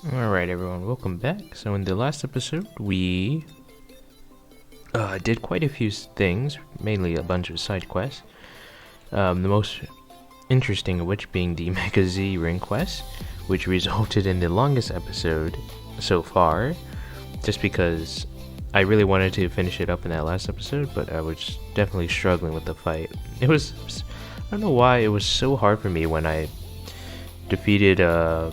Alright everyone, welcome back. So in the last episode, we did quite a few things, mainly a bunch of side quests. The most interesting of which being the Mega Z ring quest, which resulted in the longest episode so far, just because I really wanted to finish it up in that last episode, but I was definitely struggling with the fight. I don't know why it was so hard for me when I defeated or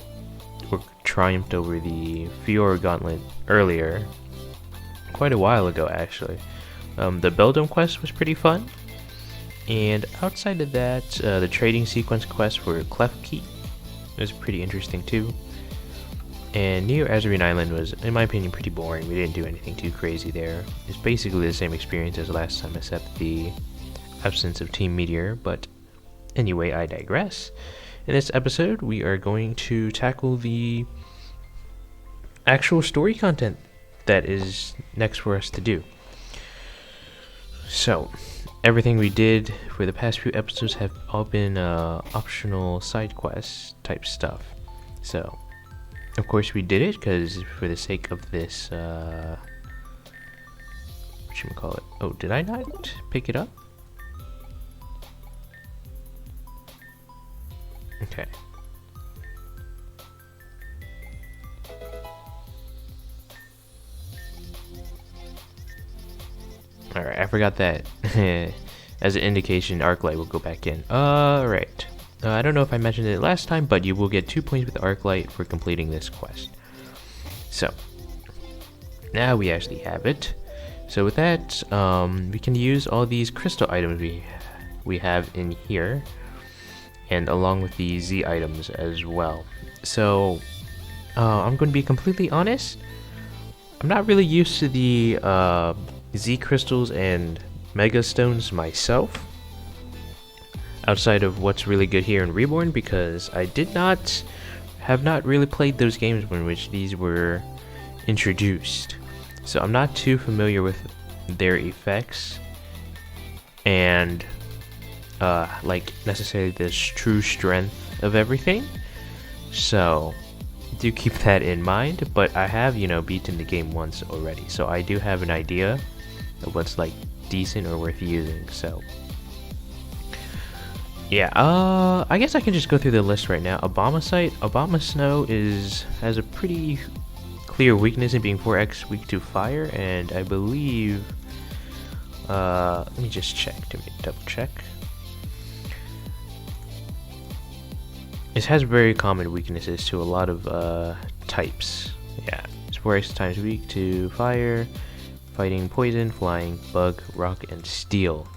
triumphed over the Fiora Gauntlet earlier, quite a while ago actually. The Beldum quest was pretty fun, and outside of that, the trading sequence quest for Cleft Key was pretty interesting too. And Neo Azurine Island was, in my opinion, pretty boring. We didn't do anything too crazy there. It's basically the same experience as last time, except the absence of Team Meteor, but anyway, I digress. In this episode, we are going to tackle the actual story content that is next for us to do. So, everything we did for the past few episodes have all been optional side quest type stuff. So, of course we did it because for the sake of this, whatchamacallit? Oh, did I not pick it up? Okay. Alright, I forgot that. As an indication, Arclight will go back in. Alright. I don't know if I mentioned it last time, but you will get 2 points with Arclight for completing this quest. So, now we actually have it. So with that, we can use all these crystal items we have in here, and along with the Z items as well. So, I'm going to be completely honest. I'm not really used to the Z crystals and Mega Stones myself, outside of what's really good here in Reborn, because I have not really played those games in which these were introduced. So I'm not too familiar with their effects and like necessarily the true strength of everything. So do keep that in mind, but I have, beaten the game once already, so I do have an idea of what's like decent or worth using. So yeah, I guess I can just go through the list right now. Obama Snow has a pretty clear weakness in being 4x weak to fire, and I believe let me just check to double check. It has very common weaknesses to a lot of types. Yeah, it's 4x times weak to fire, fighting poison, flying, bug, rock, and steel.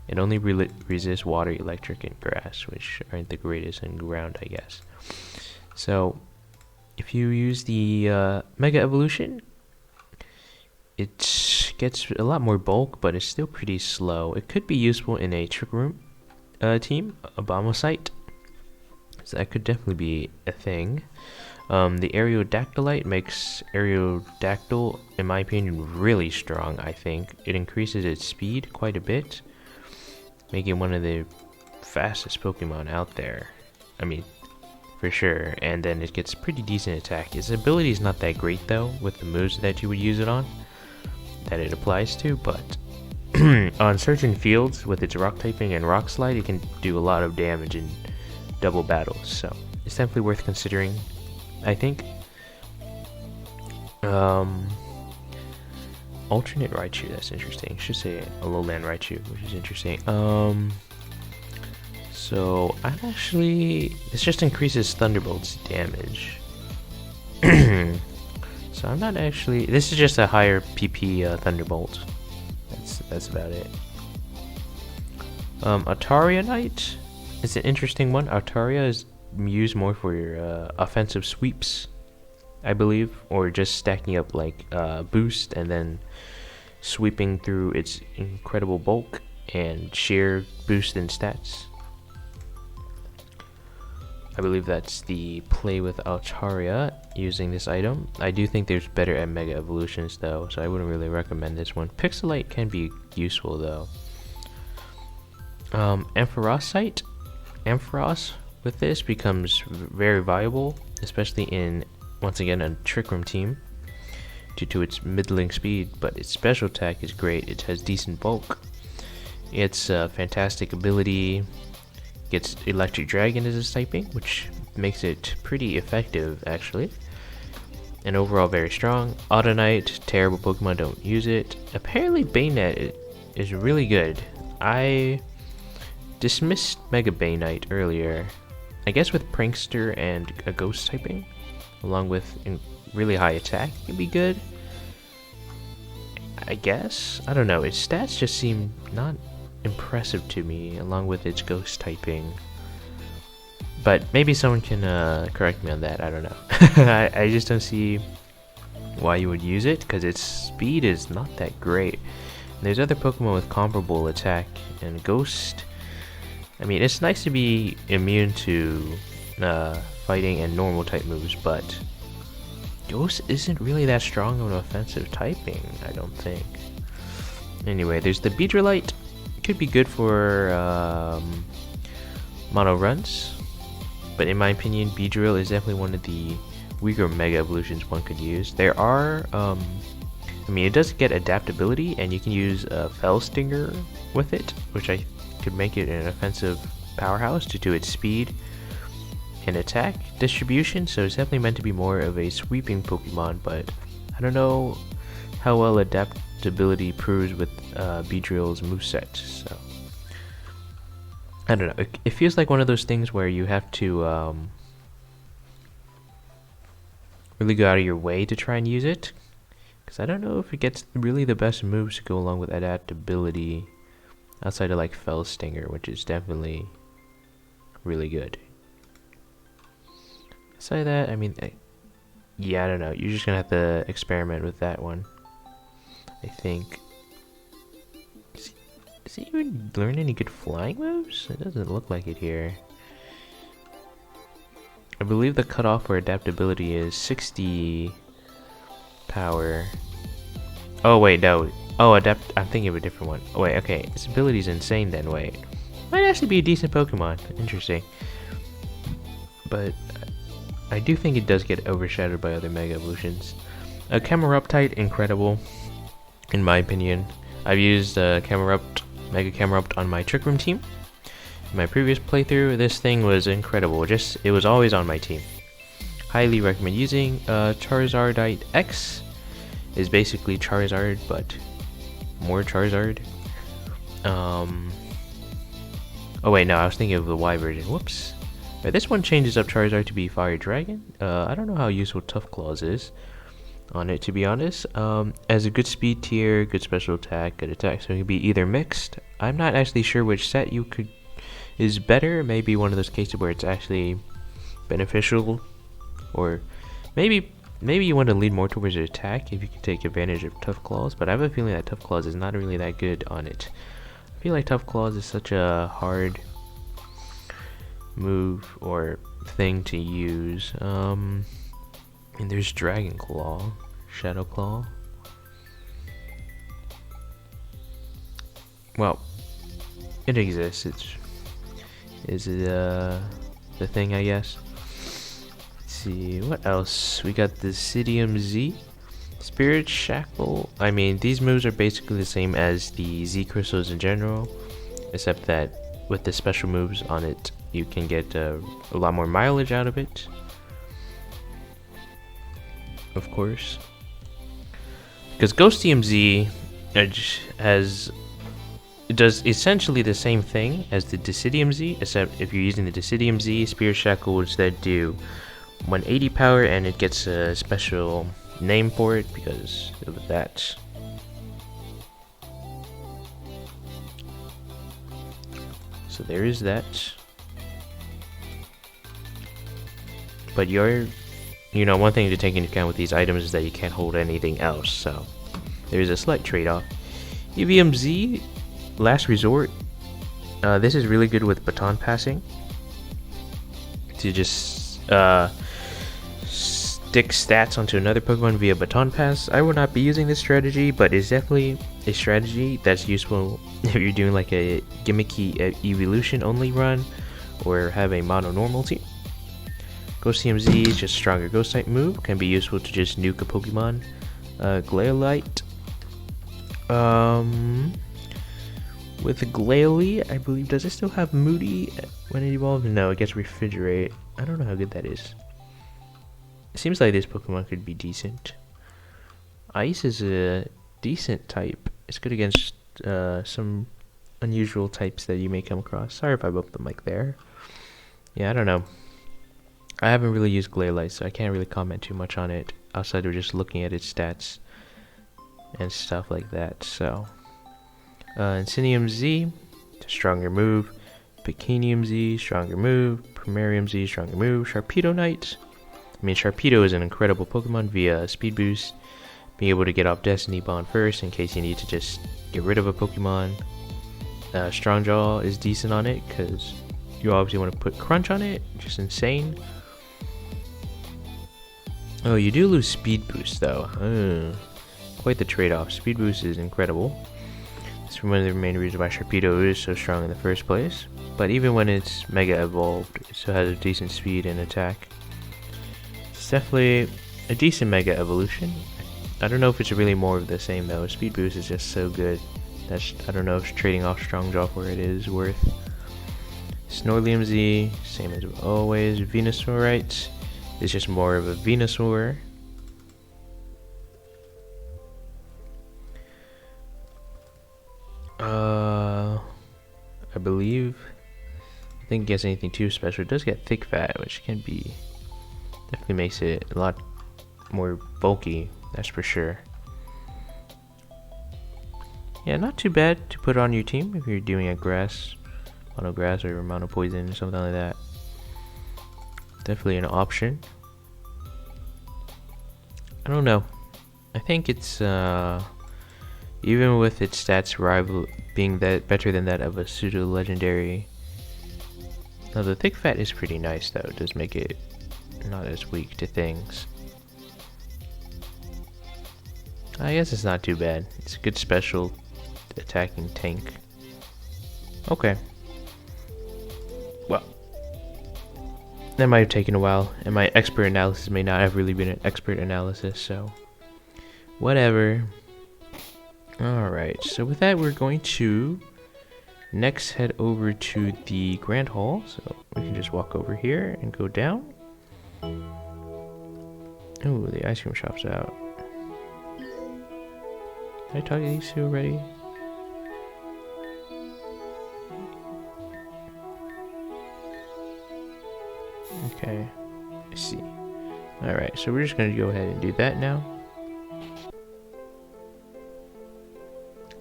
It only resists water, electric, and grass, which aren't the greatest in ground, I guess. So, if you use the Mega Evolution, it gets a lot more bulk, but it's still pretty slow. It could be useful in a Trick Room team, Abomasite. So that could definitely be a thing. The Aerodactylite makes Aerodactyl, in my opinion, really strong, I think. It increases its speed quite a bit, making it one of the fastest Pokemon out there. I mean, for sure. And then it gets pretty decent attack. Its ability is not that great, though, with the moves that you would use it on, that it applies to, but on certain fields, with its rock typing and rock slide, it can do a lot of damage in double battles, so it's definitely worth considering, I think. Alternate Raichu, that's interesting. Should say a lowland Raichu, which is interesting. So this just increases Thunderbolt's damage. So I'm not actually, this is just a higher PP Thunderbolt. That's about it. Ataria Knight is an interesting one. Altaria is used more for your offensive sweeps, I believe, or just stacking up like boost and then sweeping through its incredible bulk and sheer boost in stats. I believe that's the play with Altaria using this item. I do think there's better at Mega Evolutions though, so I wouldn't really recommend this one. Pixelite can be useful though. Ampharos with this becomes very viable, especially in once again a Trick Room team due to its middling speed, but its special attack is great. It has decent bulk. Its fantastic ability gets Electric Dragon as its typing, which makes it pretty effective actually. And overall very strong. Autonite, terrible Pokemon, don't use it. Apparently Bayonet is really good. I dismissed Mega Bayonet earlier. I guess with Prankster and a Ghost typing, along with really high attack, it'd be good. I guess? I don't know, its stats just seem not impressive to me, along with its Ghost typing. But maybe someone can correct me on that, I don't know. I just don't see why you would use it, because its speed is not that great. And there's other Pokemon with comparable attack, and Ghost, I mean, it's nice to be immune to fighting and normal type moves, but Ghost isn't really that strong of an offensive typing, I don't think. Anyway, there's the Beedrillite. Could be good for mono runs, but in my opinion, Beedrill is definitely one of the weaker Mega Evolutions one could use. There are, I mean, it does get adaptability, and you can use a Fell Stinger with it, which I could make it an offensive powerhouse due to its speed and attack distribution, so it's definitely meant to be more of a sweeping Pokemon, but I don't know how well adaptability proves with Beedrill's moveset, so I don't know. It feels like one of those things where you have to really go out of your way to try and use it, because I don't know if it gets really the best moves to go along with adaptability outside of like Fell Stinger, which is definitely really good. Aside that, I mean, yeah, I don't know. You're just gonna have to experiment with that one, I think. Does he even learn any good flying moves? It doesn't look like it here. I believe the cutoff for adaptability is 60 power. Oh wait, no. Oh, I'm thinking of a different one. Oh wait, okay. Its ability's insane then, wait. Might actually be a decent Pokemon. Interesting. But I do think it does get overshadowed by other Mega Evolutions. Camerupt, incredible, in my opinion. I've used Mega Camerupt on my Trick Room team. In my previous playthrough, this thing was incredible. It was always on my team. Highly recommend using. Charizardite X is basically Charizard, but more Charizard. Oh wait, no, I was thinking of the Y version. Whoops. Right, this one changes up Charizard to be Fire Dragon. I don't know how useful Tough Claws is on it, to be honest. As a good speed tier, good special attack, good attack, so it can be either mixed. I'm not actually sure which set is better. Maybe one of those cases where it's actually beneficial, or maybe you want to lean more towards your attack if you can take advantage of Tough Claws. But I have a feeling that Tough Claws is not really that good on it. I feel like Tough Claws is such a hard move or thing to use. And there's Dragon Claw, Shadow Claw. Well, it exists. Is it the thing, I guess. Let's see, what else? We got the Deciduum Z, Spirit Shackle. I mean, these moves are basically the same as the Z crystals in general, except that with the special moves on it, you can get a lot more mileage out of it. Of course, because Ghostium Z it does essentially the same thing as the Deciduum Z, except if you're using the Deciduum Z, Spirit Shackle will instead do 180 power, and it gets a special name for it because of that. So there is that. But one thing to take into account with these items is that you can't hold anything else, so there's a slight trade-off. EVM Z, Last Resort. This is really good with baton passing. To just stick stats onto another Pokemon via baton pass. I would not be using this strategy, but it's definitely a strategy that's useful if you're doing like a gimmicky evolution only run or have a mono normal team. Ghost TMZ is just stronger ghost type move. Can be useful to just nuke a Pokemon. Glailite. With Glalie, I believe, does it still have Moody when it evolves? No, it gets Refrigerate. I don't know how good that is. It seems like this Pokemon could be decent. Ice is a decent type. It's good against some unusual types that you may come across. Sorry if I bumped the mic there. Yeah, I don't know. I haven't really used Glalie, so I can't really comment too much on it outside of just looking at its stats and stuff like that. So, Insinium Z, stronger move. Bikinium Z, stronger move. Primarium Z, stronger move. Sharpedo Knight. I mean, Sharpedo is an incredible Pokemon via Speed Boost. Being able to get off Destiny Bond first in case you need to just get rid of a Pokemon. Strong Jaw is decent on it because you obviously want to put Crunch on it. Just insane. Oh, you do lose Speed Boost though. Quite the trade-off. Speed Boost is incredible. It's one of the main reasons why Sharpedo is so strong in the first place. But even when it's Mega Evolved, it still has a decent speed and attack. It's definitely a decent Mega Evolution. I don't know if it's really more of the same though. Speed Boost is just so good. I don't know if trading off Strong Jaw for it is worth. Snorlium Z, same as always. Venusaurite is just more of a Venusaur. I think it gets anything too special. It does get Thick Fat, which can be definitely makes it a lot more bulky. That's for sure. Yeah, not too bad to put on your team if you're doing a grass, mono grass or mono poison or something like that. Definitely an option. I don't know. I think it's even with its stats rival being that better than that of a pseudo legendary. Now the Thick Fat is pretty nice though. It does make it not as weak to things. I guess it's not too bad. It's a good special attacking tank. Okay. Well, that might have taken a while, and my expert analysis may not have really been an expert analysis, so whatever. Alright, so with that we're going to next head over to the Grand Hall. So we can just walk over here and go down. Oh, the ice cream shop's out. Did I talk to these two already? Okay, I see. Alright, so we're just going to go ahead and do that now.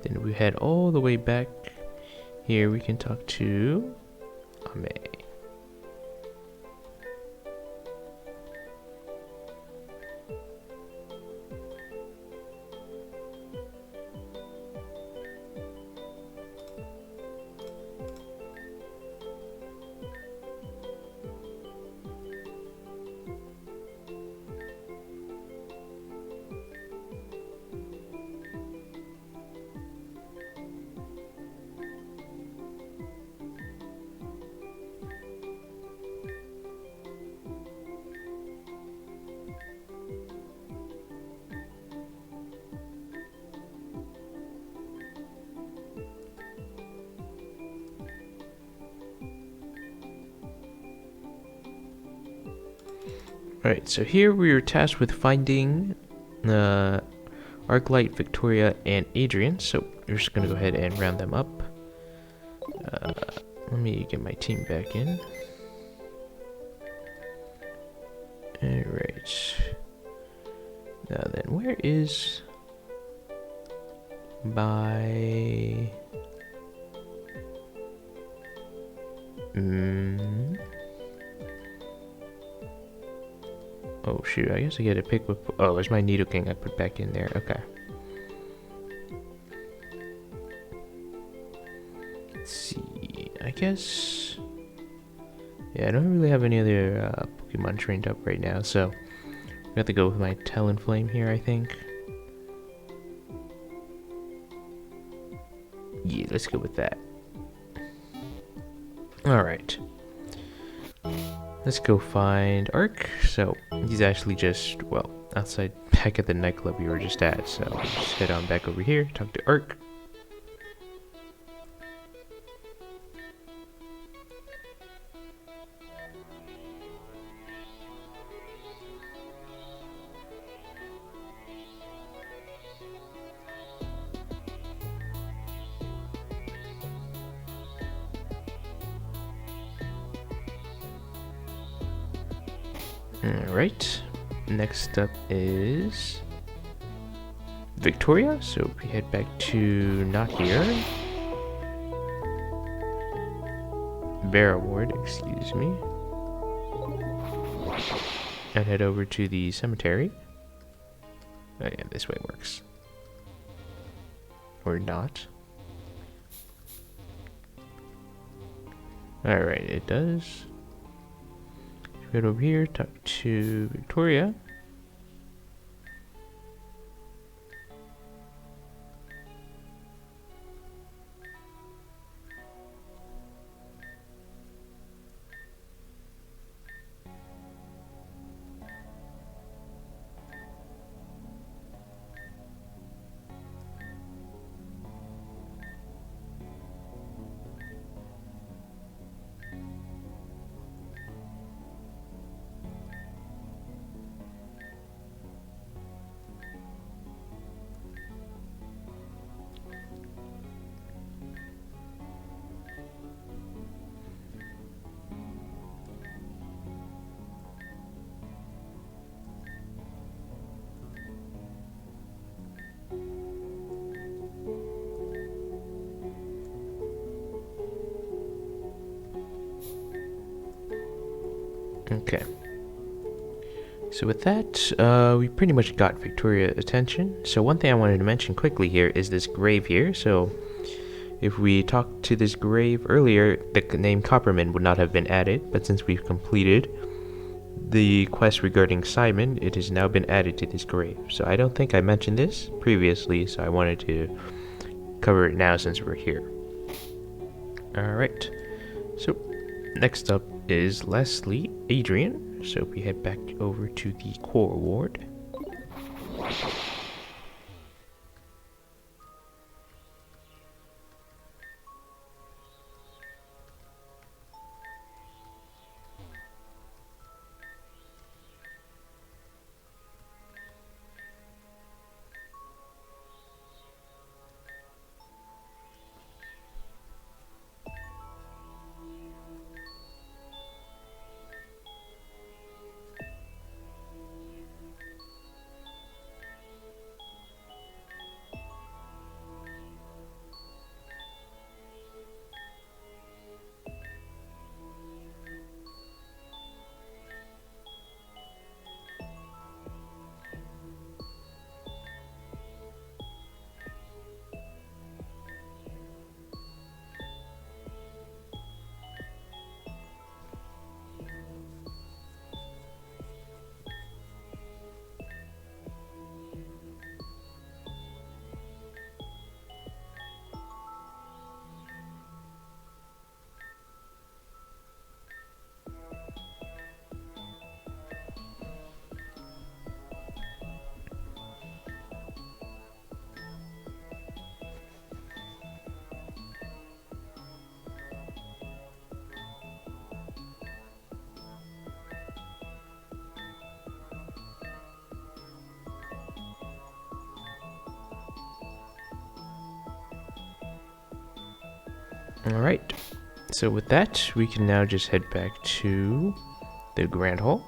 Then we head all the way back. Here we can talk to Ame. Alright, so here we are tasked with finding Arclight, Victoria, and Adrian. So we're just going to go ahead and round them up. Let me get my team back in. Alright. Now then, where is my... Oh shoot, I guess I get to pick with... Oh, there's my Nidoking I put back in there. Okay. Let's see. I guess... Yeah, I don't really have any other Pokemon trained up right now, so... we have to go with my Talonflame here, I think. Yeah, let's go with that. Alright. Let's go find Arc. So he's actually just, well, outside back at the nightclub we were just at. So we'll just head on back over here, talk to Arc. Alright, next up is Victoria, so we head back to not here. Bear Ward, excuse me. And head over to the cemetery. Oh yeah, this way works. Or not. Alright, it does. Head over here, talk to Victoria. Okay. So with that, we pretty much got Victoria's attention. So one thing I wanted to mention quickly here is this grave here. So if we talked to this grave earlier, the name Copperman would not have been added. But since we've completed the quest regarding Simon, it has now been added to this grave. So I don't think I mentioned this previously, so I wanted to cover it now since we're here. Alright. So next up is Leslie Adrian. So we head back over to the core ward. Alright, so with that, we can now just head back to the Grand Hall.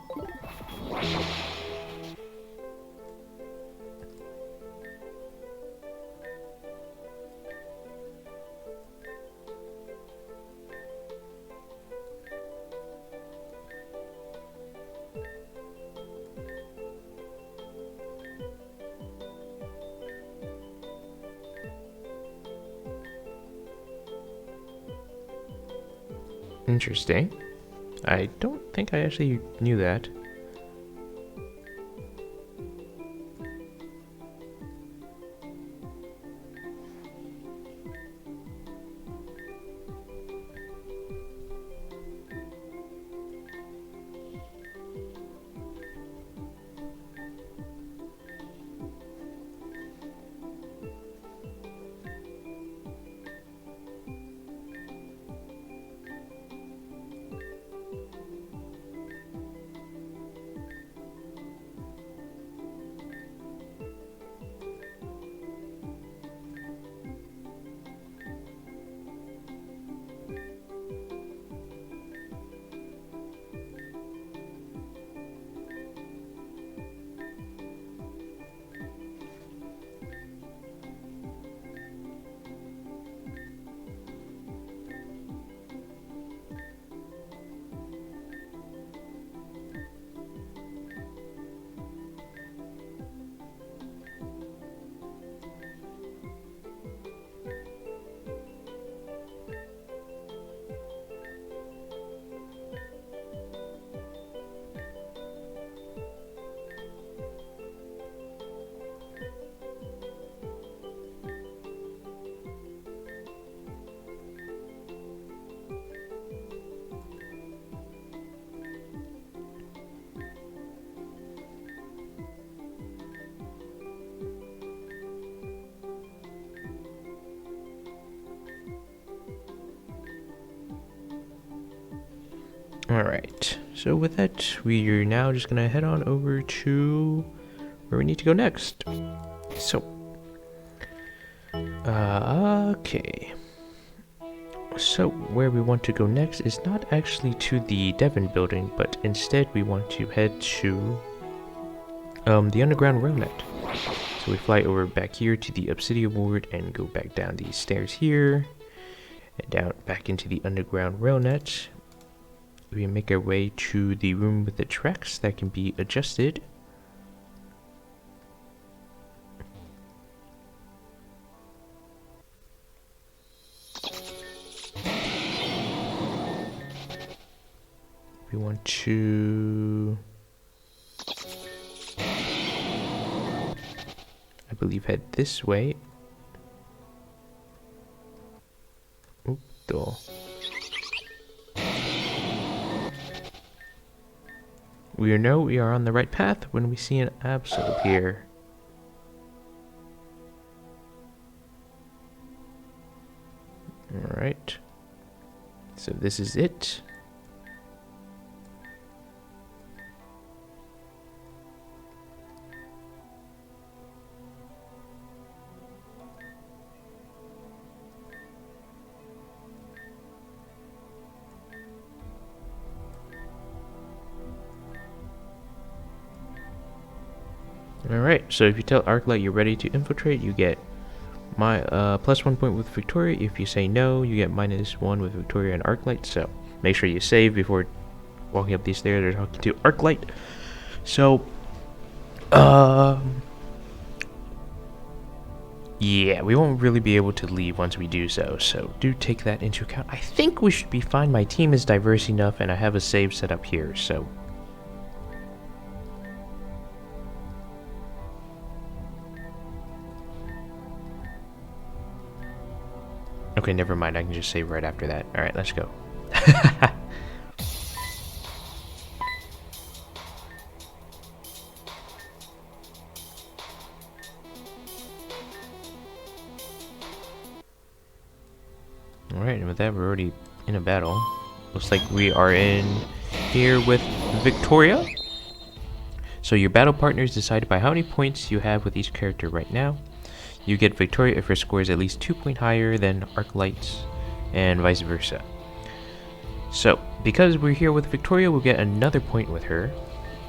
Interesting. I don't think I actually knew that. Alright, so with that, we're now just gonna head on over to where we need to go next. So, okay. So, where we want to go next is not actually to the Devon building, but instead we want to head to the underground railnet. So we fly over back here to the Obsidian Ward and go back down these stairs here and down back into the underground railnet. We make our way to the room with the tracks that can be adjusted. We want to, I believe, head this way. Oop, door. We know we are on the right path when we see an absol here. Alright. So this is it. Alright, so if you tell Arclight you're ready to infiltrate, you get my +1 point with Victoria. If you say no, you get -1 with Victoria and Arclight. So make sure you save before walking up these stairs or talking to Arclight. So, yeah, we won't really be able to leave once we do so. So do take that into account. I think we should be fine. My team is diverse enough, and I have a save set up here. So. Okay, never mind. I can just save right after that. Alright, let's go. Alright, and with that, we're already in a battle. Looks like we are in here with Victoria. So your battle partner is decided by how many points you have with each character right now. You get Victoria if her score is at least 2 points higher than Arclight's, and vice versa. So, because we're here with Victoria, we'll get another point with her.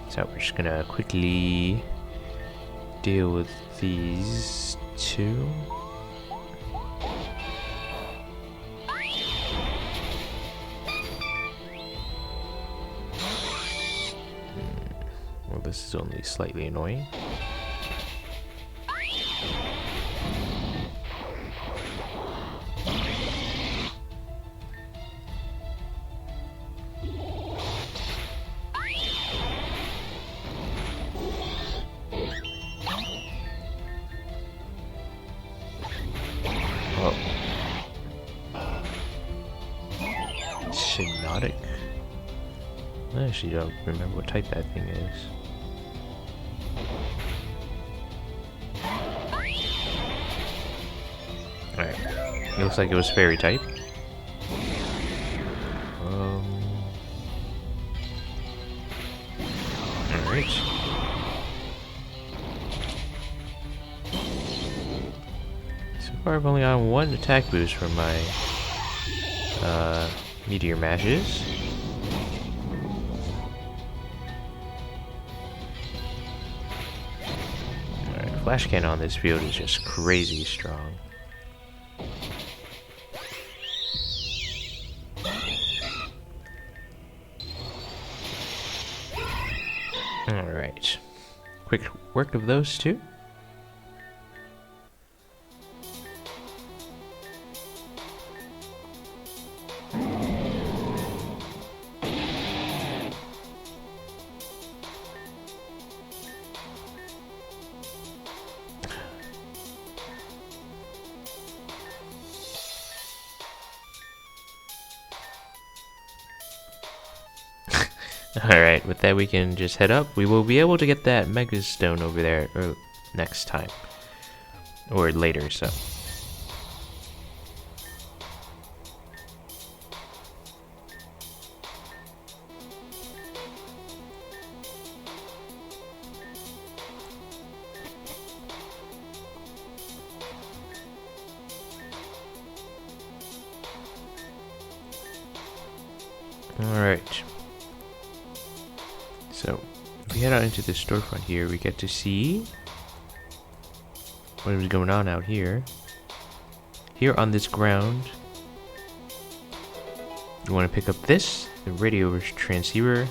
So we're just gonna quickly deal with these two. Well, this is only slightly annoying. Hypnotic? I actually don't remember what type that thing is. Alright. It looks like it was fairy type. Alright. So far I've only gotten 1 attack boost from my meteor mashes. Alright, flash cannon on this field is just crazy strong. Alright. Quick work of those two. Alright, with that we can just head up. We will be able to get that Mega Stone over there next time. Or later, so. Alright. So, if we head out into the storefront here, we get to see what is going on out here. Here on this ground, you want to pick up this, the radio transceiver.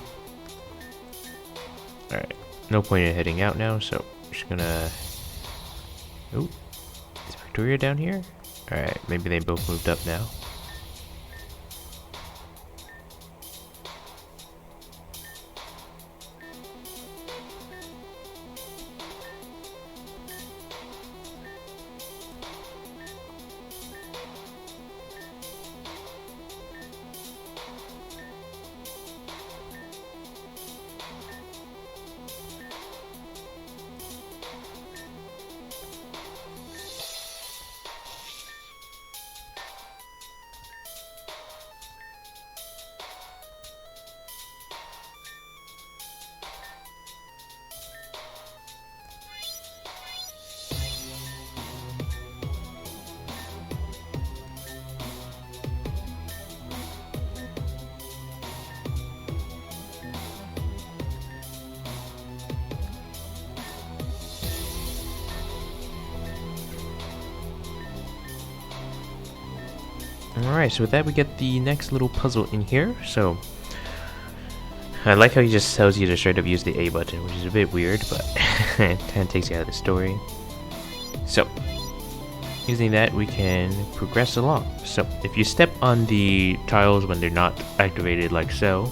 Alright, no point in heading out now, so I'm just gonna... Oh, is Victoria down here? Alright, maybe they both moved up now. Alright, so with that we get the next little puzzle in here. So I like how he just tells you to straight up use the A button, which is a bit weird, but it kind of takes you out of the story. So using that we can progress along. So if you step on the tiles when they're not activated like so,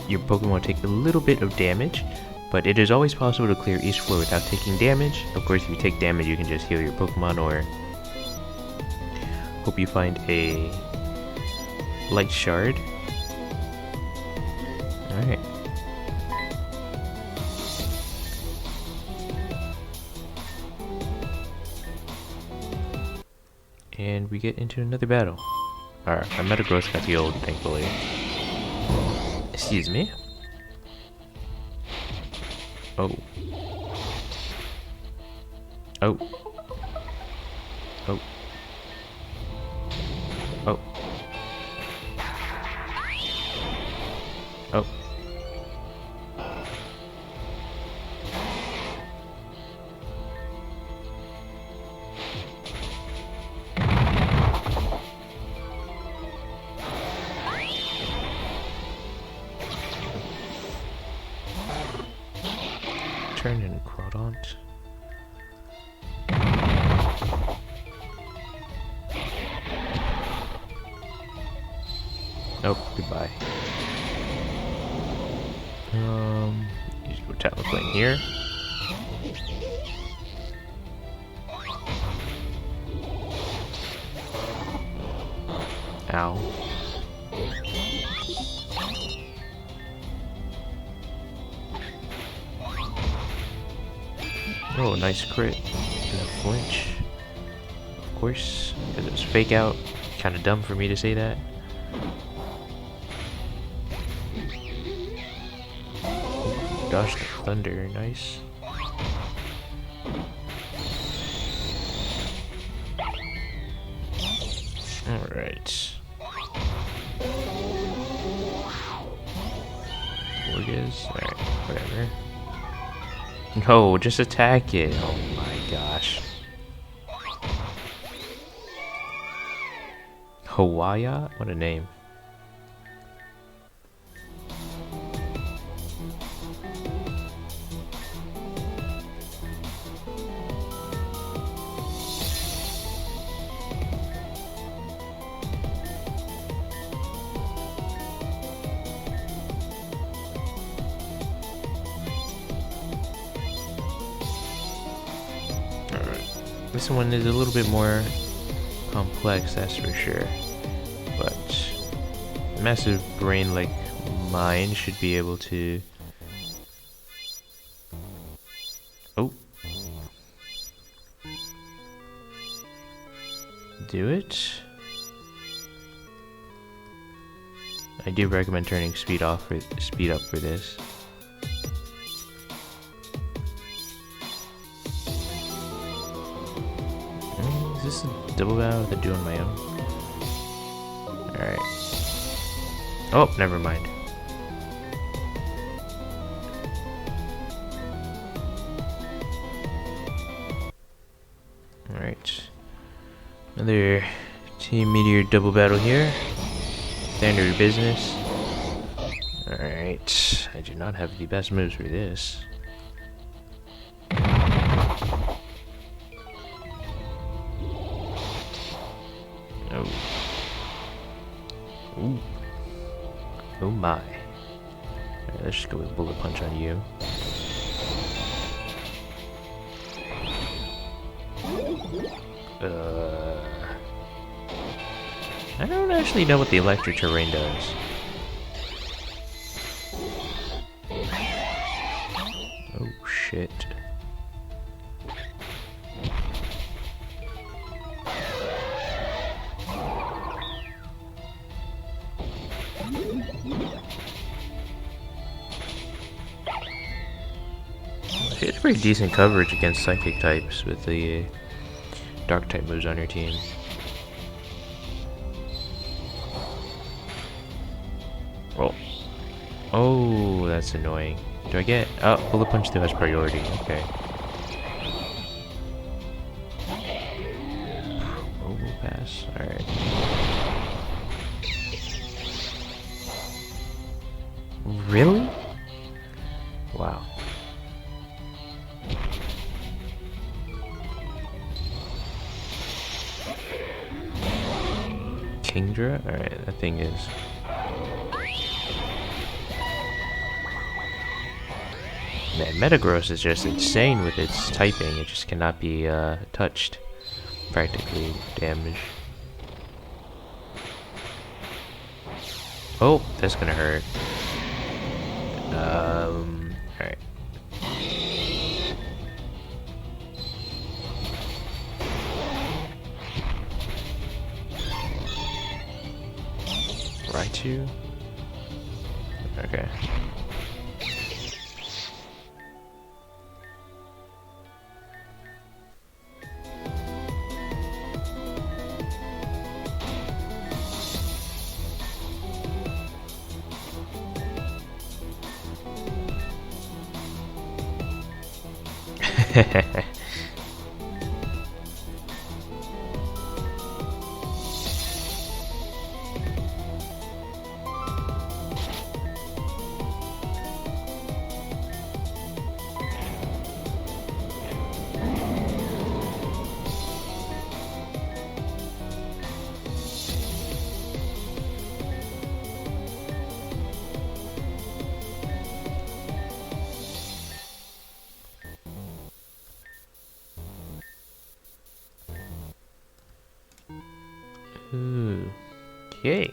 your Pokemon will take a little bit of damage, but it is always possible to clear each floor without taking damage. Of course, if you take damage you can just heal your Pokemon, or hope you find a light shard. Alright. And we get into another battle. Alright, my Metagross got healed, thankfully. Excuse me. Oh. Oh. Oh. Oh. Oh. Turn and Crawdont. Oh, goodbye. Use go Talonflame here. Ow. Oh, nice crit. And a flinch. Of course, because it was fake out. Kinda dumb for me to say that. Dodge the thunder, nice. Alright. Morgus? Alright, whatever. No, just attack it. Oh my gosh. Hawaya? What a name. This one is a little bit more complex, that's for sure. But a massive brain like mine should be able to... Oh. Do it? I do recommend turning speed up for this. Is this a double battle that I do on my own? Alright. Oh, never mind. Another Team Meteor double battle here. Standard business. Alright, I do not have the best moves for this. Oh. Ooh. Oh my. Alright, let's just go with Bullet Punch on you. I don't actually know what the electric terrain does. Oh shit. She has pretty decent coverage against psychic types with the dark type moves on your team. Oh. Oh, that's annoying. Do I get... Oh, Bullet Punch still has priority. Okay. Overpass. Alright. Really? Wow. Kingdra? Alright, that thing is... Man, Metagross is just insane with its typing. It just cannot be touched. Practically damaged. Oh, that's gonna hurt. Alright. Raichu? Okay. Okay.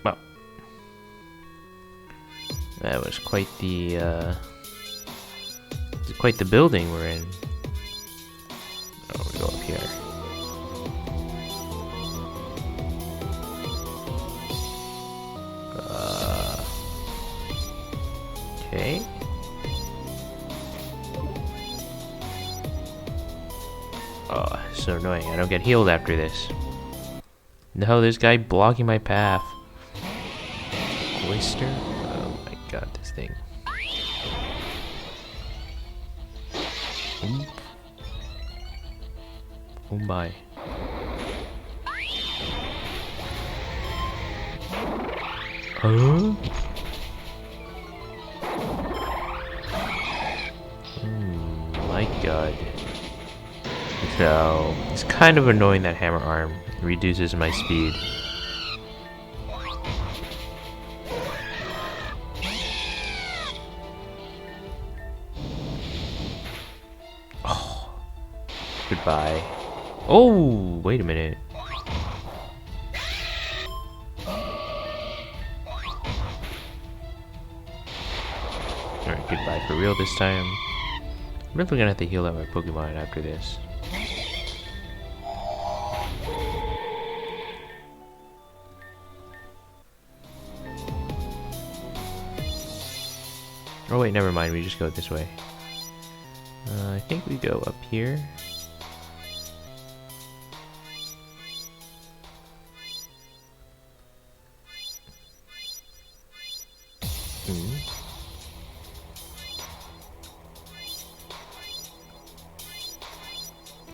Well, that was quite the building we're in. Oh, we go up here. Okay. Oh, so annoying. I don't get healed after this. No, this guy blocking my path. Oyster? Oh my god, this thing. Ooh. Oh my. Huh? My god. So, it's kind of annoying that Hammer Arm reduces my speed. Oh. Goodbye. Oh, wait a minute. Alright, goodbye for real this time. I'm definitely gonna have to heal out my Pokemon after this. Oh wait, never mind, we just go this way. I think we go up here.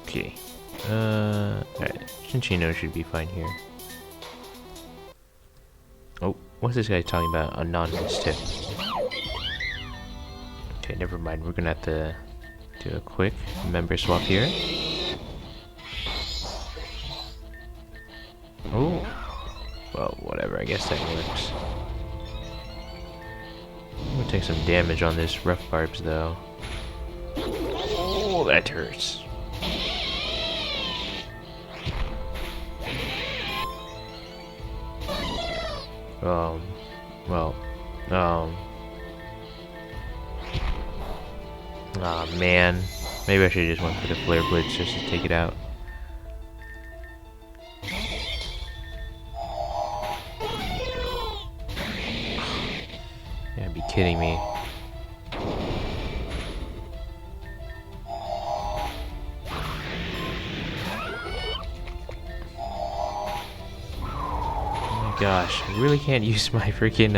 Okay. Alright, Cinchino should be fine here. Oh, what's this guy talking about? Anonymous tip. Okay, never mind. We're gonna have to do a quick member swap here. Oh, well, whatever. I guess that works. I'm gonna take some damage on this rough barbs, though. Oh, that hurts. Well, aw, man. Maybe I should just went for the Flare Blitz just to take it out. You gotta be kidding me. Gosh, I really can't use my freaking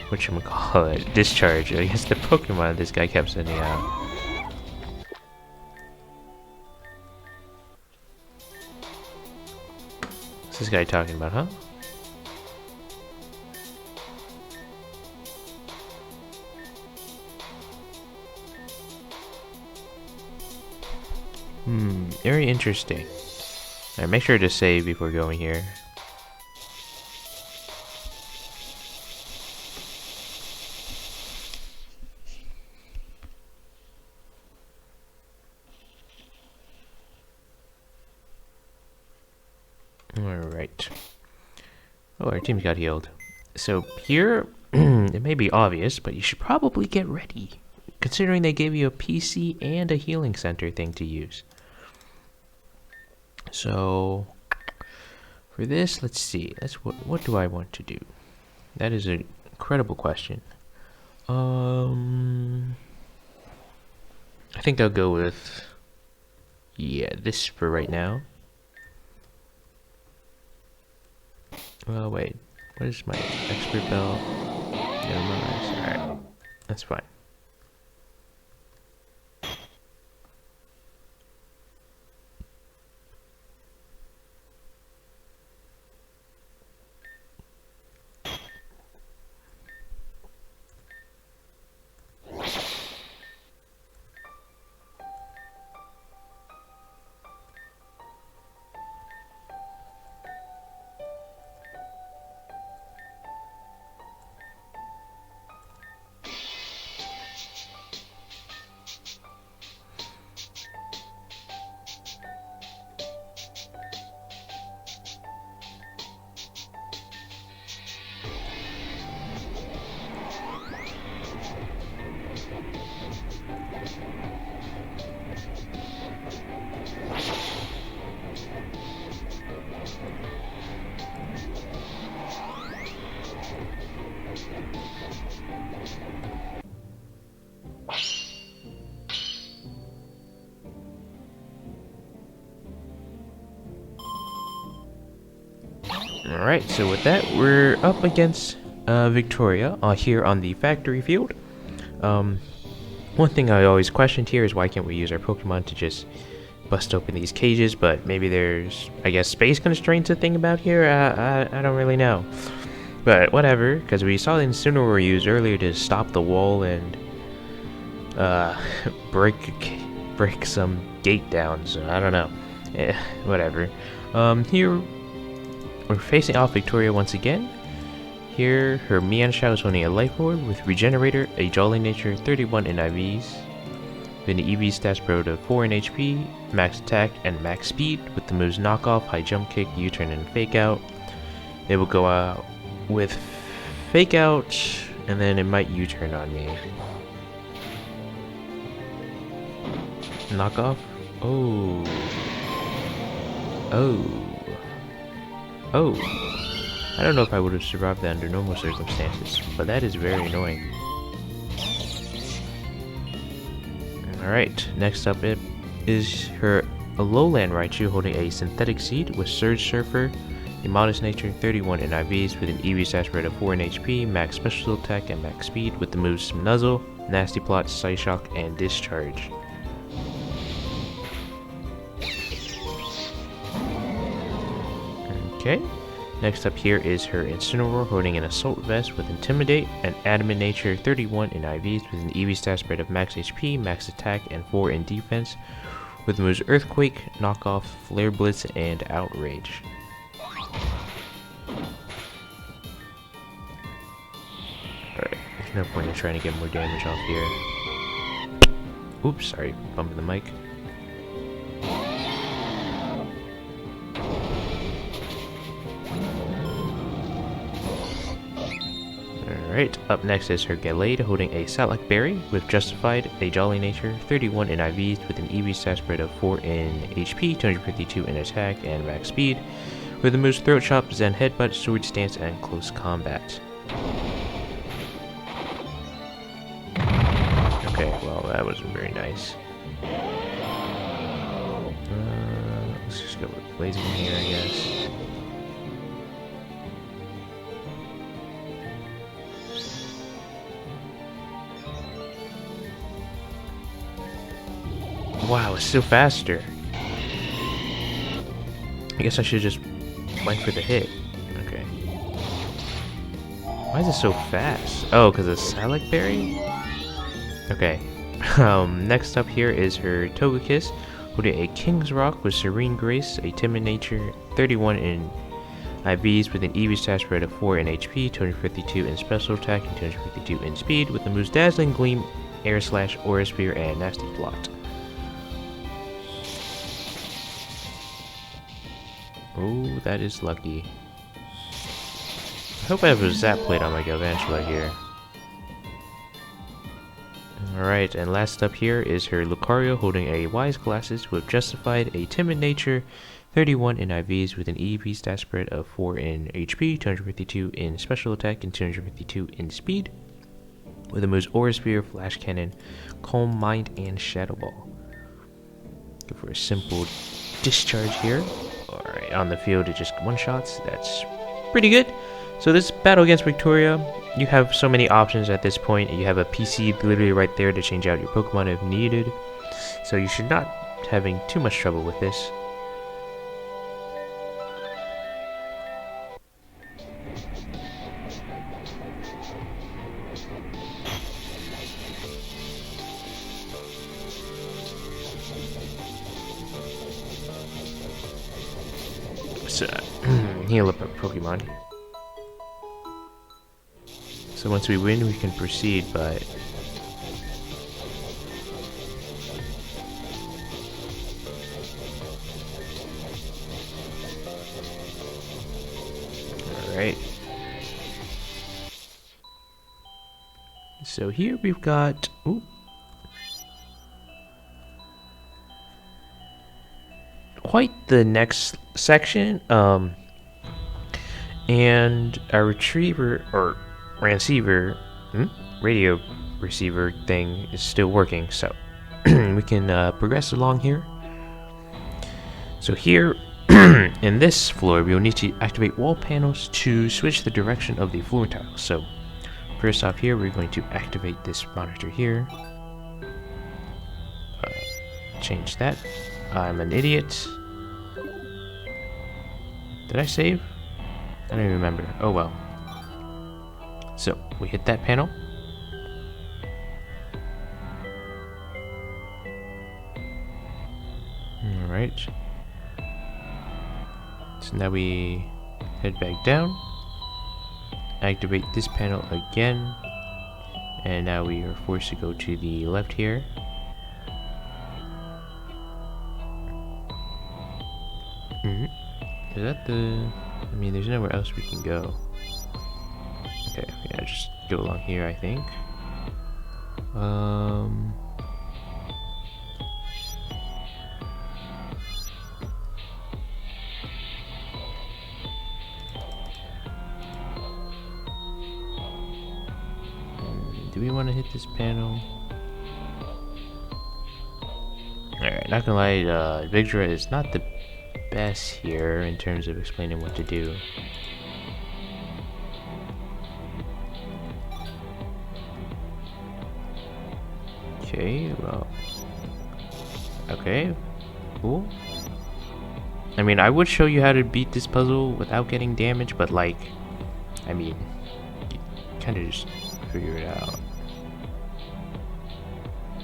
whatchamacallit, discharge against the Pokemon this guy kept sending out. What's this guy talking about, huh? Very interesting. Alright, make sure to save before going here. Alright. Oh, our team's got healed. So here, it may be obvious, but you should probably get ready, considering they gave you a PC and a healing center thing to use. So, for this, let's see. What do I want to do? That is an incredible question. I think I'll go with, yeah, this for right now. Well, wait. What is my expert bell? Alright. That's fine. Alright, so with that, we're up against Victoria here on the factory field. One thing I always questioned here is why can't we use our Pokemon to just bust open these cages, but maybe there's, I guess, space constraints a thing about here? I don't really know. But whatever, because we saw the Incineroar used earlier to stop the wall and break some gate down, so I don't know. Whatever. Here we're facing off Victoria once again. Here, her Mienshao is holding a Life Orb with Regenerator, a Jolly Nature, 31 in IVs. Then the EV stats pro to 4 in HP, max attack, and max speed with the moves Knock Off, High Jump Kick, U-Turn, and Fake Out. It will go out with Fake Out, and then it might U-Turn on me. Knock Off? Oh. I don't know if I would have survived that under normal circumstances, but that is very annoying. Alright, next up it is her Alolan Raichu holding a Synthetic Seed with Surge Surfer, a Modest Nature, 31 in IVs with an EV stats rate of 4 in HP, max special attack, and max speed with the moves Nuzzle, Nasty Plot, Psyshock, and Discharge. Okay. Next up here is her Incineroar holding an Assault Vest with Intimidate, an Adamant Nature 31 in IVs with an EV stat spread of max HP, max attack, and 4 in defense, with the moves Earthquake, Knockoff, Flare Blitz, and Outrage. Alright, there's no point in trying to get more damage off here. Oops, sorry, bumping the mic. Alright, up next is her Gallade holding a Salac Berry with Justified, a Jolly Nature, 31 in IVs with an EV stat spread of 4 in HP, 252 in attack, and max speed, with the moves Throat Chop, Zen Headbutt, Sword Stance, and Close Combat. Okay, well that wasn't very nice. Let's just go with Blazing here, I guess. Wow, it's still faster. I guess I should just went for the hit. Okay. Why is it so fast? Oh, because of Salac Berry? Okay. Next up here is her Togekiss, holding a King's Rock with Serene Grace, a Timid Nature, 31 in IVs with an EV stat spread of 4 in HP, 252 in Special Attack, and 252 in Speed, with the moves Dazzling Gleam, Air Slash, Aura Sphere, and Nasty Plot. Oh, that is lucky. I hope I have a Zap Plate on my Galvantula here. Alright, and last up here is her Lucario holding a Wise Glasses with Justified, a Timid Nature, 31 in IVs with an EV stat spread of 4 in HP, 252 in Special Attack, and 252 in Speed, with the moves Aura Sphere, Flash Cannon, Calm Mind, and Shadow Ball. Go for a simple discharge here. Alright, on the field it just one-shots. That's pretty good. So this battle against Victoria, you have so many options at this point. You have a PC literally right there to change out your Pokemon if needed. So you should not be having too much trouble with this. So, heal up our Pokemon. So once we win, we can proceed, but... Alright. So here we've got... Ooh. Quite the next section, and our retriever, or Ranceiver, radio receiver thing is still working, so we can progress along here. So here, in this floor, we will need to activate wall panels to switch the direction of the floor tiles. So first off here, we're going to activate this monitor here. Change that. I'm an idiot. Did I save? I don't even remember. Oh well. So, we hit that panel. Alright. So now we head back down. Activate this panel again. And now we are forced to go to the left here. Is that the... I mean, there's nowhere else we can go. Okay, yeah, just go along here, I think. Do we want to hit this panel? Alright, not gonna lie, Vigdra is not the best here in terms of explaining what to do. Okay, well... Okay, cool. I mean, I would show you how to beat this puzzle without getting damaged, but like, I mean, you kind of just figure it out.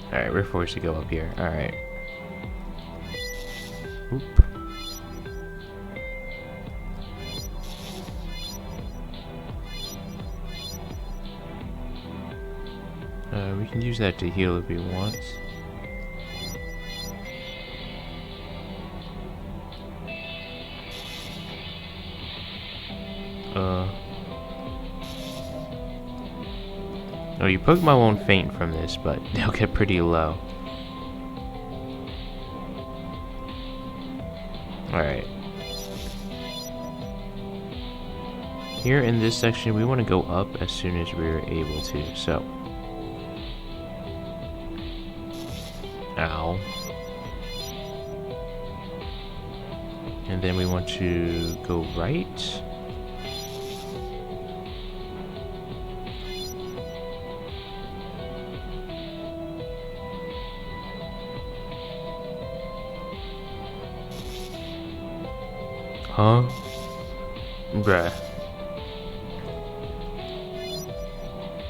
Alright, we're forced to go up here. Alright. Oop. We can use that to heal if we want. Oh, your Pokemon won't faint from this, but they'll get pretty low. Alright. Here in this section, we want to go up as soon as we're able to, so. Ow. And then we want to go right. Huh? Bruh.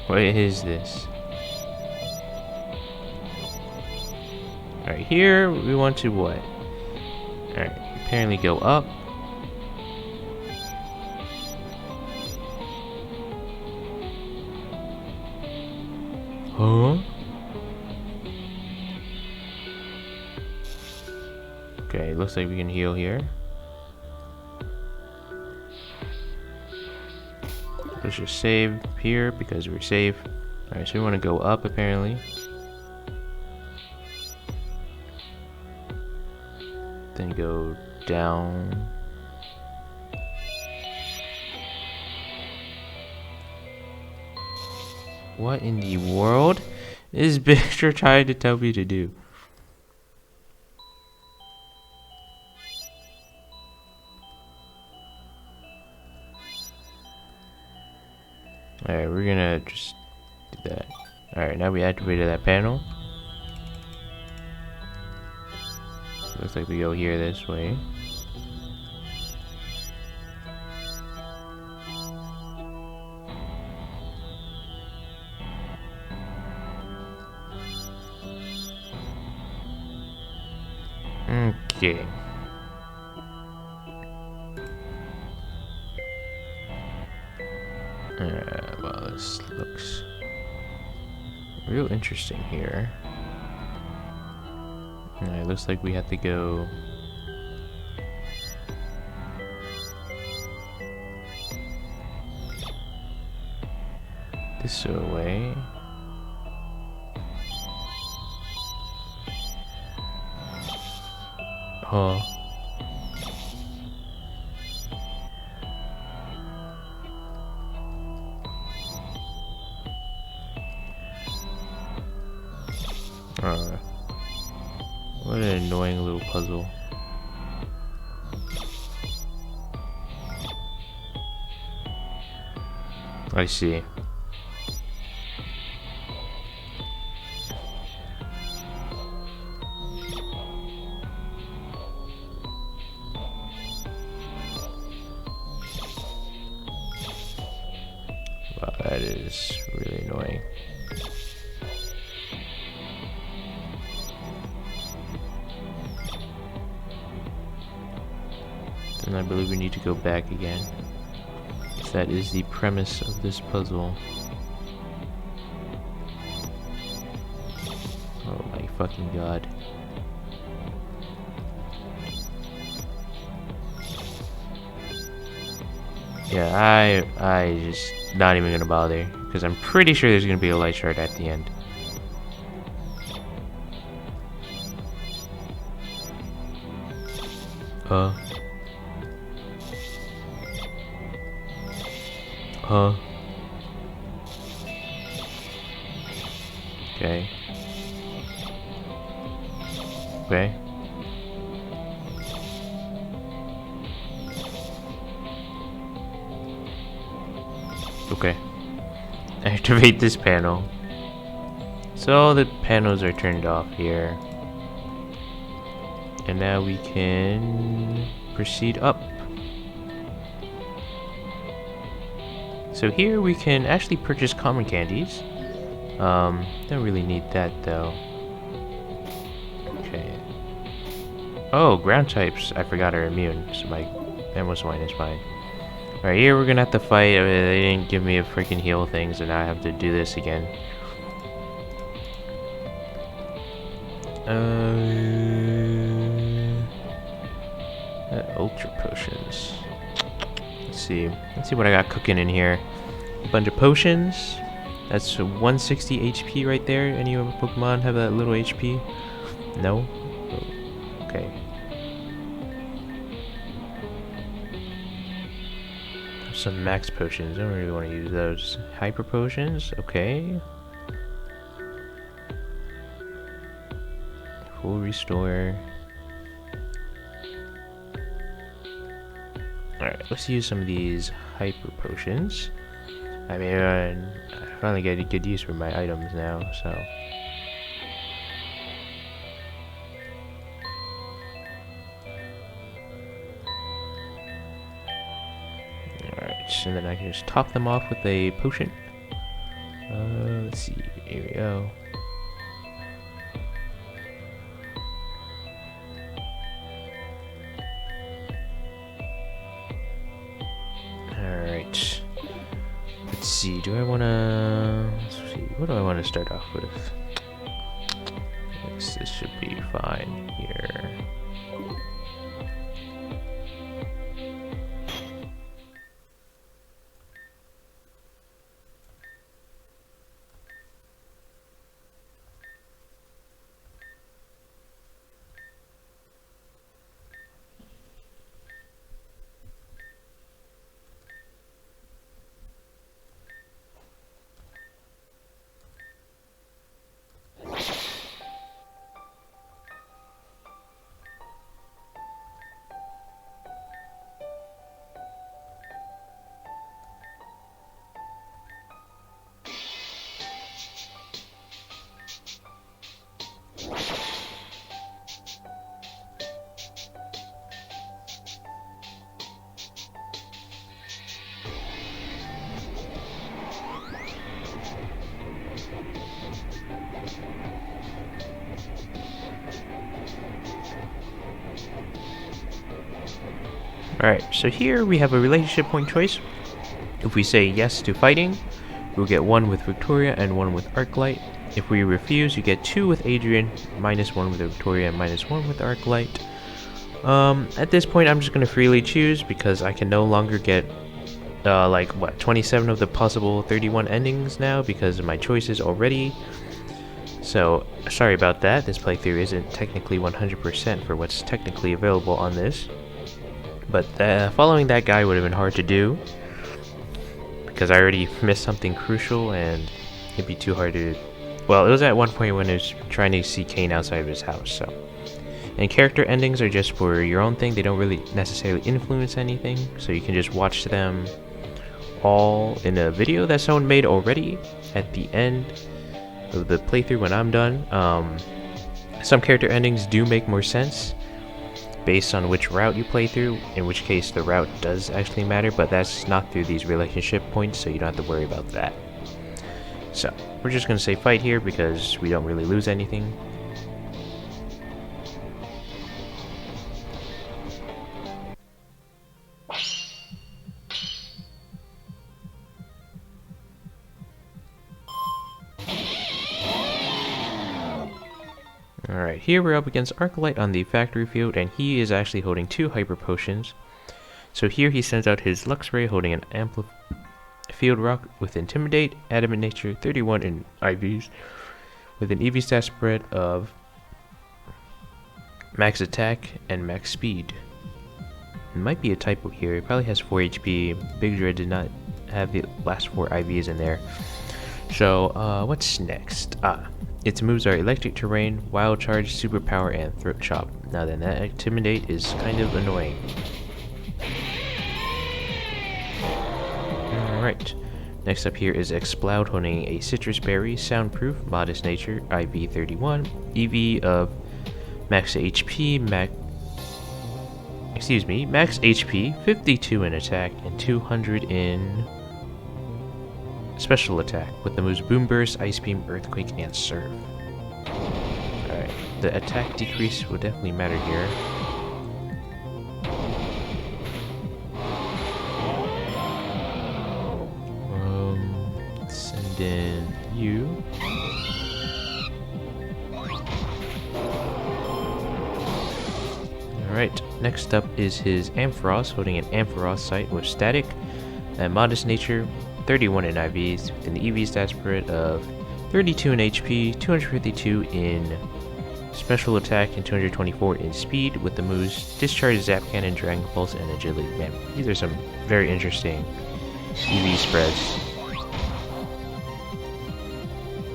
What is this? Alright, here we want to what? Alright, apparently go up. Huh? Okay, looks like we can heal here. Let's just save here because we're safe. Alright, so we want to go up apparently. Then go down. What in the world is Victor trying to tell me to do? Alright, we're gonna just do that. Alright, now we activated that panel. Looks like we go here this way. Okay. Well, this looks real interesting here. It looks like we have to go this way. Oh. What an annoying little puzzle. I see. Wow, that is really annoying. And I believe we need to go back again. That is the premise of this puzzle. Oh my fucking god. Yeah, I just not even gonna bother because I'm pretty sure there's gonna be a light shard at the end. Okay. Okay. Okay. Activate this panel. So the panels are turned off here. And now we can proceed up. So here we can actually purchase common candies. Don't really need that though. Okay. Oh, ground types, I forgot, are immune, so my Mamoswine is fine. Alright, here we're gonna have to fight. They didn't give me a freaking heal thing, so now I have to do this again. Ultra potions. Let's see what I got cooking in here. A bunch of potions. That's 160 HP right there. Any of Pokemon have that little HP? No? Oh, okay. Some max potions. I don't really want to use those. Hyper potions. Okay. Full restore. Alright, let's use some of these hyper potions. I mean, I finally get a good use for my items now, so. Alright, and then I can just top them off with a potion. Let's see, here we go. Alright. Let's see, do I wanna... Let's see, what do I want to start off with? Yes, this should be fine here. Alright, so here we have a relationship point choice. If we say yes to fighting, we'll get 1 with Victoria and 1 with Arclight. If we refuse, you get 2 with Adrian, -1 with Victoria, and -1 with Arclight. At this point, I'm just going to freely choose because I can no longer get, 27 of the possible 31 endings now because of my choices already. So, sorry about that. This playthrough isn't technically 100% for what's technically available on this. But following that guy would have been hard to do because I already missed something crucial and it'd be too hard to... Well, it was at one point when I was trying to see Kane outside of his house, so... And character endings are just for your own thing. They don't really necessarily influence anything, so you can just watch them all in a video that someone made already at the end of the playthrough when I'm done. Some character endings do make more sense based on which route you play through, in which case the route does actually matter, but that's not through these relationship points, so you don't have to worry about that. So, we're just going to say fight here because we don't really lose anything. Alright, here we're up against Arclight on the factory field, and he is actually holding 2 hyper potions. So here he sends out his Luxray holding an Field Rock with Intimidate, Adamant Nature, 31 in IVs, with an EV stat spread of max attack and max speed. It might be a typo here, it probably has 4 HP. Big Dread did not have the last 4 IVs in there. So, what's next? Its moves are Electric Terrain, Wild Charge, Superpower, and Throat Chop. Now then, that Intimidate is kind of annoying. Alright, next up here is Exploud holding a Citrus Berry, Soundproof, Modest Nature, IV 31, EV of max HP, excuse me, max HP, 52 in attack, and 200 in special attack with the moves Boom Burst, Ice Beam, Earthquake, and Surf. Alright, the attack decrease will definitely matter here. Send in you. Alright, next up is his Ampharos, holding an Ampharos sight with static and modest nature, 31 in IVs, with an EV stat spread of 32 in HP, 252 in special attack, and 224 in speed, with the moves Discharge, Zap Cannon, Dragon Pulse, and Agility. Man, these are some very interesting EV spreads.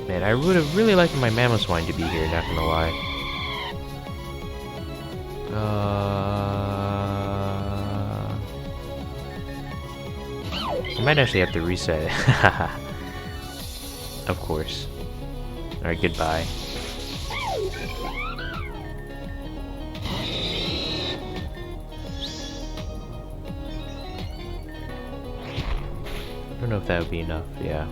Man, I would have really liked my Mamoswine to be here, not gonna lie. I might actually have to reset it. Of course. Alright, goodbye. I don't know if that would be enough, yeah.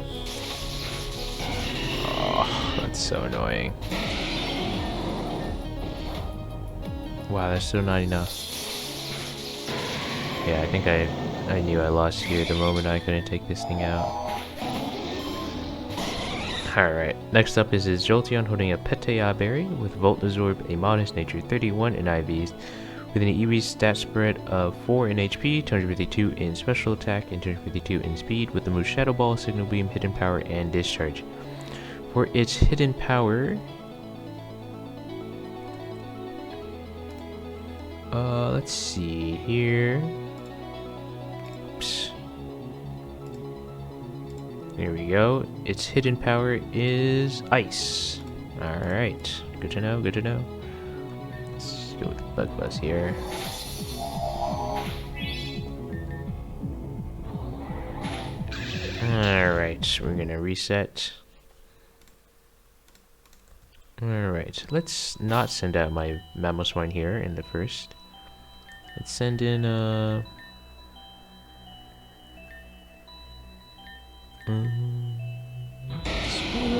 Oh, that's so annoying. Wow, that's still not enough. Yeah, I think I knew I lost here the moment I couldn't take this thing out. Alright, next up is his Jolteon holding a Petea Berry with Volt Absorb, a modest nature, 31 in IVs, with an EV stat spread of 4 in HP, 252 in special attack, and 252 in speed, with the moves Shadow Ball, Signal Beam, Hidden Power, and Discharge. For its Hidden Power, let's see here. Oops. There we go. Its hidden power is ice. Alright. Good to know, good to know. Let's go with the Bug Buzz here. Alright, we're gonna reset. Alright, let's not send out my Mamoswine here in the first. Let's send in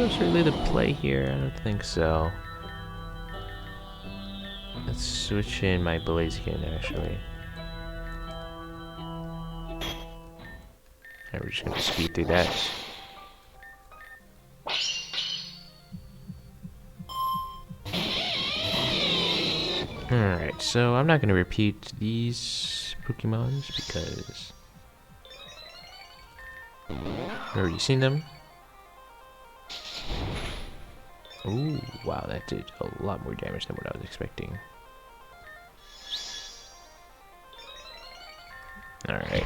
is really the play here? I don't think so. Let's switch in my Blaziken actually. Alright, we're just gonna speed through that. Alright, so I'm not going to repeat these Pokemons because I've already seen them. Ooh, wow, that did a lot more damage than what I was expecting. Alright.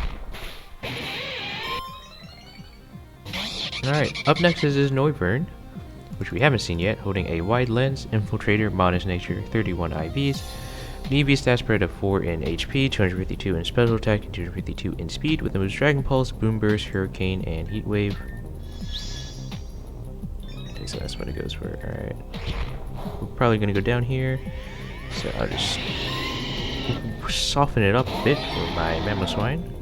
Alright, up next is his Noivern, which we haven't seen yet, holding a Wide Lens, Infiltrator, Modest Nature, 31 IVs, an EV stat spread of 4 in HP, 252 in Special Attack, and 252 in Speed, with the moves Dragon Pulse, Boom Burst, Hurricane, and Heat Wave. Okay, so that's what it goes for, alright. We're probably going to go down here, so I'll just soften it up a bit for my Mamoswine.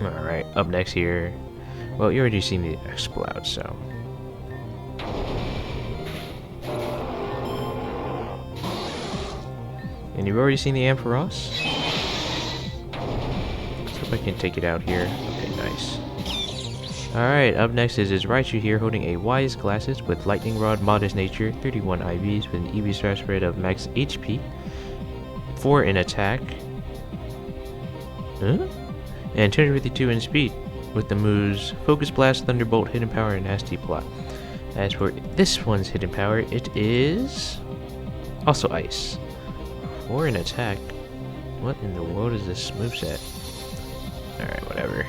Alright, up next here. Well, you already seen the Exploud, so. And you've already seen the Ampharos. Let's hope I can take it out here. Okay, nice. Alright, up next is his Raichu here, holding a Wise Glasses with Lightning Rod, Modest Nature, 31 IVs, with an EV stat spread of max HP, 4 in attack. Huh? And 252 in speed, with the moves Focus Blast, Thunderbolt, Hidden Power, and Nasty Plot. As for this one's hidden power, it is also Ice. 4 in attack. What in the world is this moveset? Alright, whatever.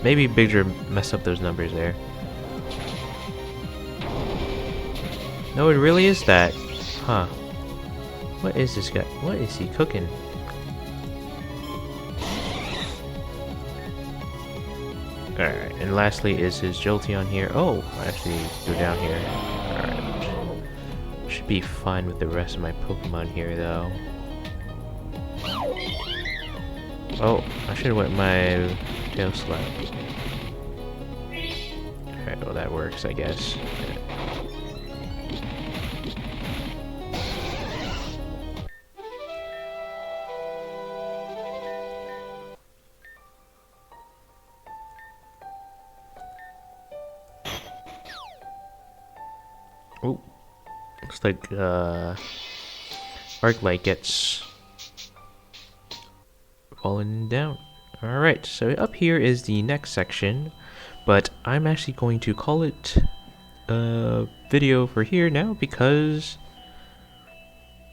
Maybe Bigger messed up those numbers there. No, it really is that. Huh. What is this guy? What is he cooking? Alright, and lastly is his Jolteon here. Oh, actually, go down here. Alright, Should be fine with the rest of my Pokemon here, though. Oh, I should have went my tail slap. Alright, well that works, I guess. Oh, looks like Arclight gets fallen down. Alright, so up here is the next section, but I'm actually going to call it a video for here now because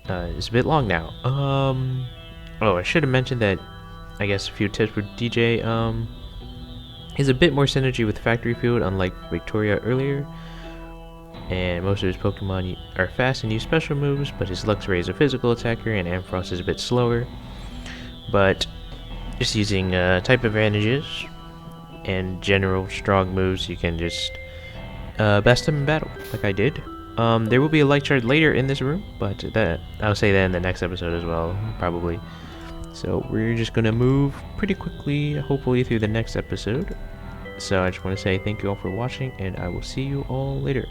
it's a bit long now. Oh, I should have mentioned that, I guess a few tips for DJ. He's a bit more synergy with Factory Field, unlike Victoria earlier. And most of his Pokemon are fast and use special moves, but his Luxray is a physical attacker and Ampharos is a bit slower. But just using type advantages and general strong moves, you can just best him in battle, like I did. There will be a light shard later in this room, but I'll say that in the next episode as well, probably. So we're just gonna move pretty quickly, hopefully, through the next episode. So I just want to say thank you all for watching, and I will see you all later.